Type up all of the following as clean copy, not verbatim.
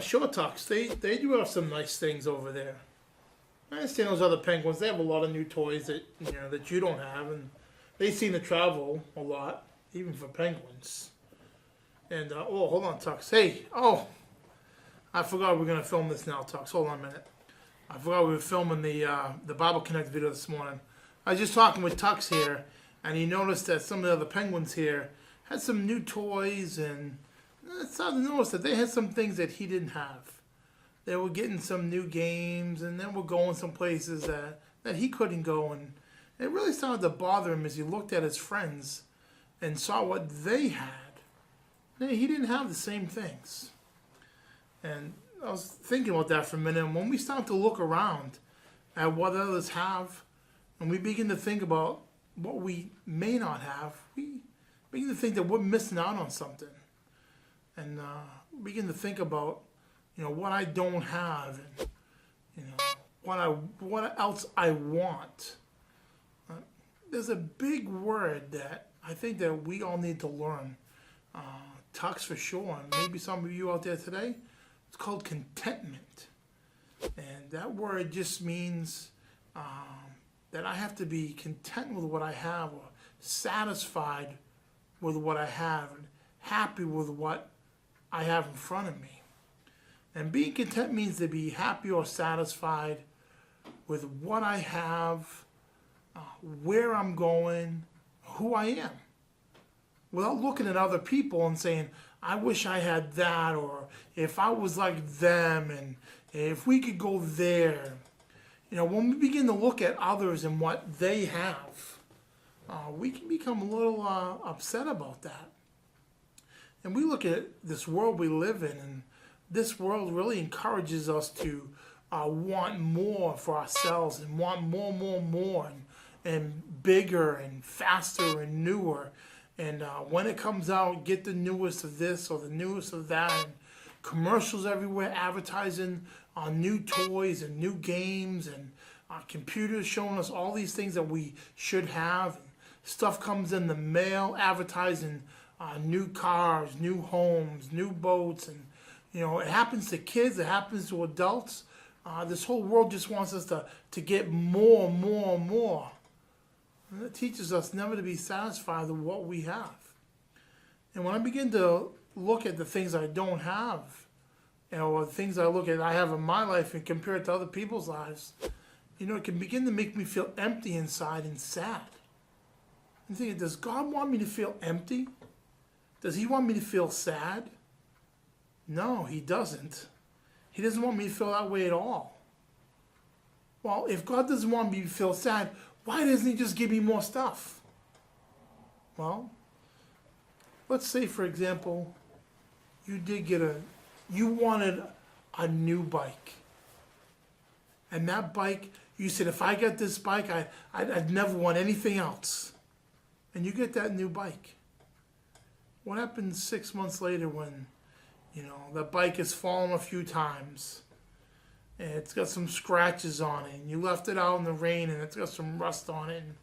Short Talks, they do have some nice things over there. I understand those other penguins. They have a lot of new toys that that you don't have, and they seem to travel a lot, even for penguins. And oh, hold on, Tux. Hey, oh, I forgot we were gonna film this now, Tux. Hold on a minute. I forgot we were filming the Bible Connect video this morning. I was just talking with Tux here, and he noticed that some of the other penguins here had some new toys, and it started to notice that they had some things that he didn't have. They were getting some new games, and then we're going some places that he couldn't go, and it really started to bother him as he looked at his friends and saw what they had. He didn't have the same things. And I was thinking about that for a minute, and when we start to look around at what others have, and we begin to think about what we may not have, we begin to think that we're missing out on something. And begin to think about what I don't have, and what else I want. There's a big word that I think that we all need to learn. Tux for sure, and maybe some of you out there today. It's called contentment, and that word just means that I have to be content with what I have, or satisfied with what I have, and happy with what I have in front of me. And being content means to be happy or satisfied with what I have, where I'm going, who I am. Without looking at other people and saying, I wish I had that, or if I was like them, and if we could go there. When we begin to look at others and what they have, we can become a little upset about that. And we look at this world we live in, and this world really encourages us to want more for ourselves, and want more, and bigger and faster and newer. And when it comes out, get the newest of this or the newest of that. And commercials everywhere advertising on new toys and new games, and computers showing us all these things that we should have. And stuff comes in the mail advertising new cars, new homes, new boats, and it happens to kids, it happens to adults. This whole world just wants us to get more. And it teaches us never to be satisfied with what we have. And when I begin to look at the things I don't have, or the things I have in my life and compare it to other people's lives, it can begin to make me feel empty inside and sad. I'm thinking, does God want me to feel empty? Does he want me to feel sad? No, he doesn't. He doesn't want me to feel that way at all. Well, if God doesn't want me to feel sad, why doesn't he just give me more stuff? Well, let's say, for example, you wanted a new bike. And that bike, you said, if I get this bike, I'd never want anything else. And you get that new bike. What happens 6 months later when the bike has fallen a few times, and it's got some scratches on it, and you left it out in the rain, and it's got some rust on it, and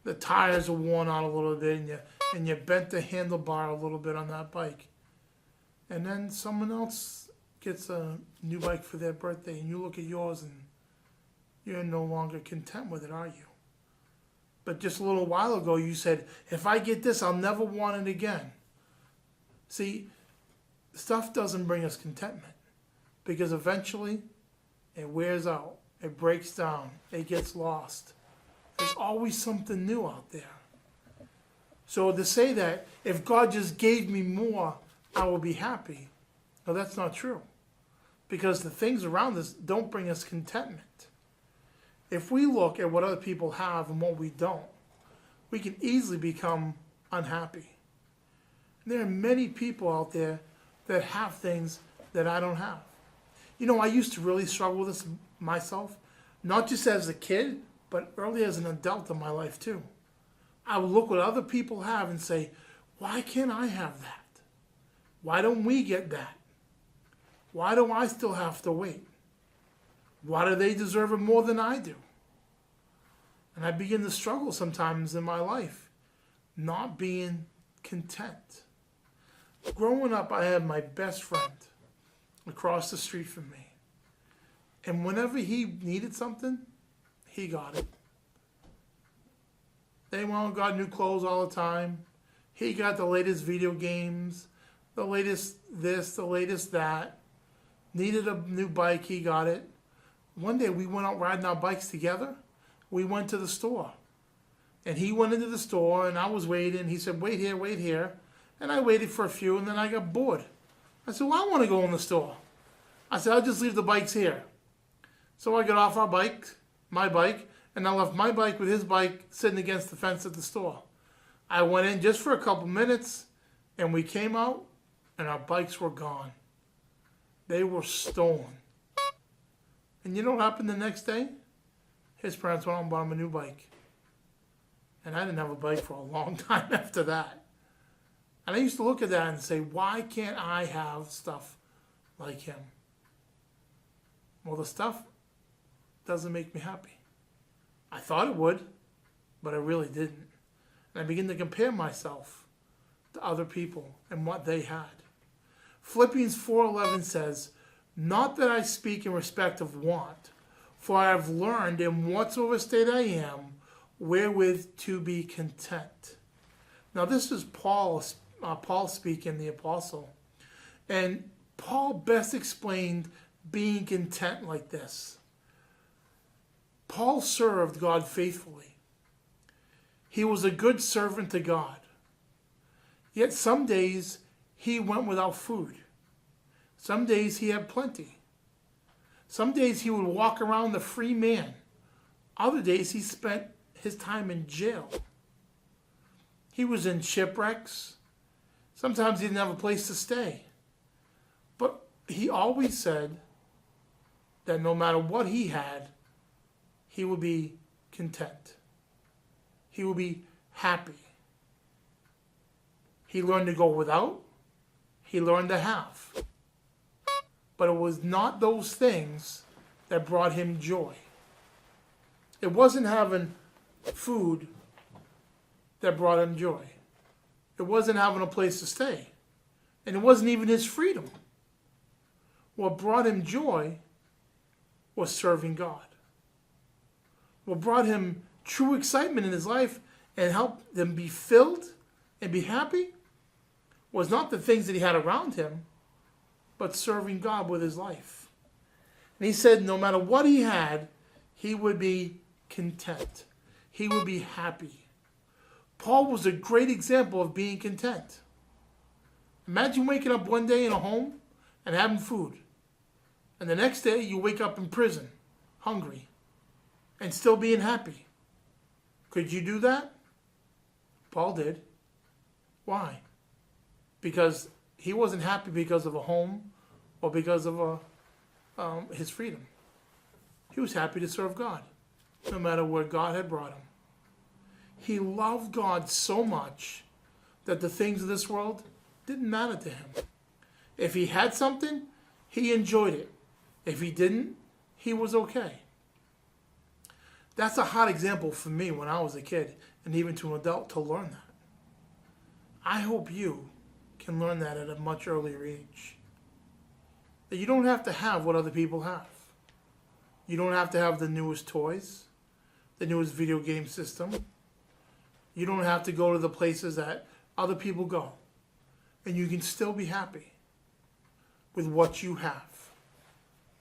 the tires are worn out a little bit, and you bent the handlebar a little bit on that bike. And then someone else gets a new bike for their birthday, and you look at yours, and you're no longer content with it, are you? But just a little while ago, you said, if I get this, I'll never want it again. See, stuff doesn't bring us contentment, because eventually it wears out, it breaks down, it gets lost. There's always something new out there. So to say that if God just gave me more, I will be happy, no, that's not true, because the things around us don't bring us contentment. If we look at what other people have and what we don't, we can easily become unhappy. There are many people out there that have things that I don't have. I used to really struggle with this myself, not just as a kid, but early as an adult in my life too. I would look what other people have and say, why can't I have that? Why don't we get that? Why do I still have to wait? Why do they deserve it more than I do? And I begin to struggle sometimes in my life, not being content. Growing up, I had my best friend. across the street from me. And whenever he needed something, he got it. They went and got new clothes all the time. He got the latest video games, the latest this, the latest that. Needed a new bike, he got it. One day we went out riding our bikes together. We went to the store. And he went into the store and I was waiting. He said, wait here, wait here. And I waited for a few and then I got bored. I said, well, I want to go in the store. I said, I'll just leave the bikes here. So I got off my bike, and I left my bike with his bike sitting against the fence at the store. I went in just for a couple minutes, and we came out, and our bikes were gone. They were stolen. And you know what happened the next day? His parents went out and bought him a new bike. And I didn't have a bike for a long time after that. And I used to look at that and say, why can't I have stuff like him? Well, the stuff doesn't make me happy. I thought it would, but I really didn't. And I began to compare myself to other people and what they had. Philippians 4:11 says, not that I speak in respect of want, for I have learned in whatsoever state I am, wherewith to be content. Now this is Paul speaking, the apostle. And Paul best explained being content like this. Paul served God faithfully. He was a good servant to God. Yet some days he went without food. Some days he had plenty. Some days he would walk around a free man. Other days he spent his time in jail. He was in shipwrecks. Sometimes he didn't have a place to stay. But he always said that no matter what he had, he would be content. He would be happy. He learned to go without. He learned to have. But it was not those things that brought him joy. It wasn't having food that brought him joy. It wasn't having a place to stay. And it wasn't even his freedom. What brought him joy was serving God. What brought him true excitement in his life and helped him be filled and be happy was not the things that he had around him, but serving God with his life. And he said no matter what he had, he would be content. He would be happy. Paul was a great example of being content. Imagine waking up one day in a home and having food. And the next day you wake up in prison, hungry, and still being happy. Could you do that? Paul did. Why? Because he wasn't happy because of a home or because of his freedom. He was happy to serve God, no matter where God had brought him. He loved God so much that the things of this world didn't matter to him. If he had something, he enjoyed it. If he didn't, he was okay. That's a hard example for me when I was a kid and even to an adult to learn that. I hope you can learn that at a much earlier age. That you don't have to have what other people have. You don't have to have the newest toys, the newest video game system. You don't have to go to the places that other people go. And you can still be happy with what you have.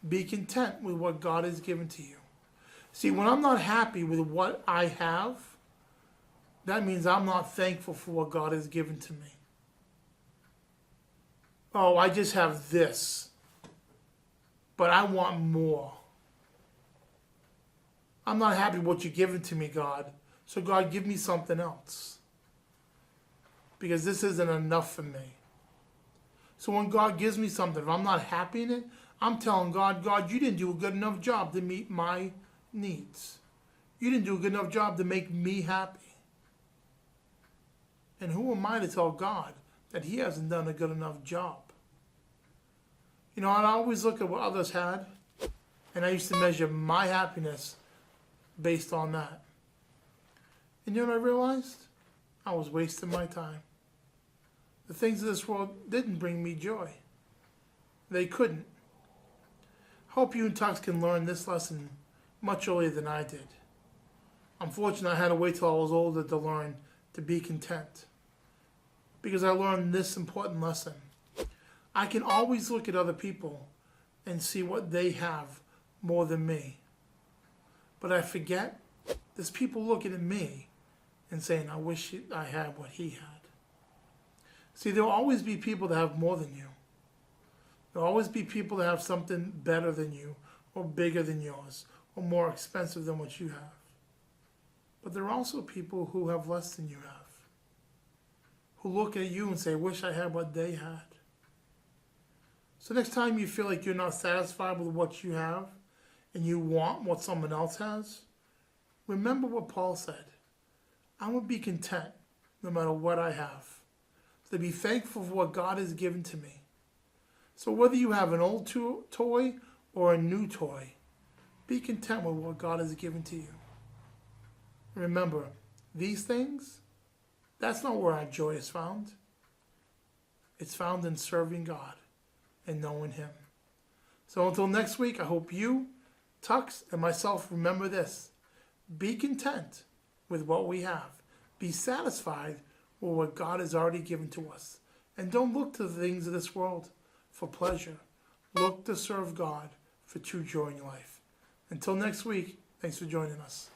Be content with what God has given to you. See, when I'm not happy with what I have, that means I'm not thankful for what God has given to me. Oh, I just have this, but I want more. I'm not happy with what you've given to me, God. So God, give me something else. Because this isn't enough for me. So when God gives me something, if I'm not happy in it, I'm telling God, God, you didn't do a good enough job to meet my needs. You didn't do a good enough job to make me happy. And who am I to tell God that he hasn't done a good enough job? You know, I always look at what others had, and I used to measure my happiness based on that. And you know what I realized? I was wasting my time. The things of this world didn't bring me joy. They couldn't. Hope you and Tux can learn this lesson much earlier than I did. I'm fortunate I had to wait till I was older to learn to be content, because I learned this important lesson. I can always look at other people and see what they have more than me. But I forget there's people looking at me and saying, I wish I had what he had. See, there will always be people that have more than you. There will always be people that have something better than you, or bigger than yours, or more expensive than what you have. But there are also people who have less than you have, who look at you and say, wish I had what they had. So next time you feel like you're not satisfied with what you have and you want what someone else has, remember what Paul said. I will be content no matter what I have. To be thankful for what God has given to me. So whether you have an old toy or a new toy, be content with what God has given to you. Remember, these things, that's not where our joy is found. It's found in serving God and knowing Him. So until next week, I hope you, Tux, and myself remember this. Be content with what we have. Be satisfied with what God has already given to us. And don't look to the things of this world for pleasure. Look to serve God for true joy in your life. Until next week, thanks for joining us.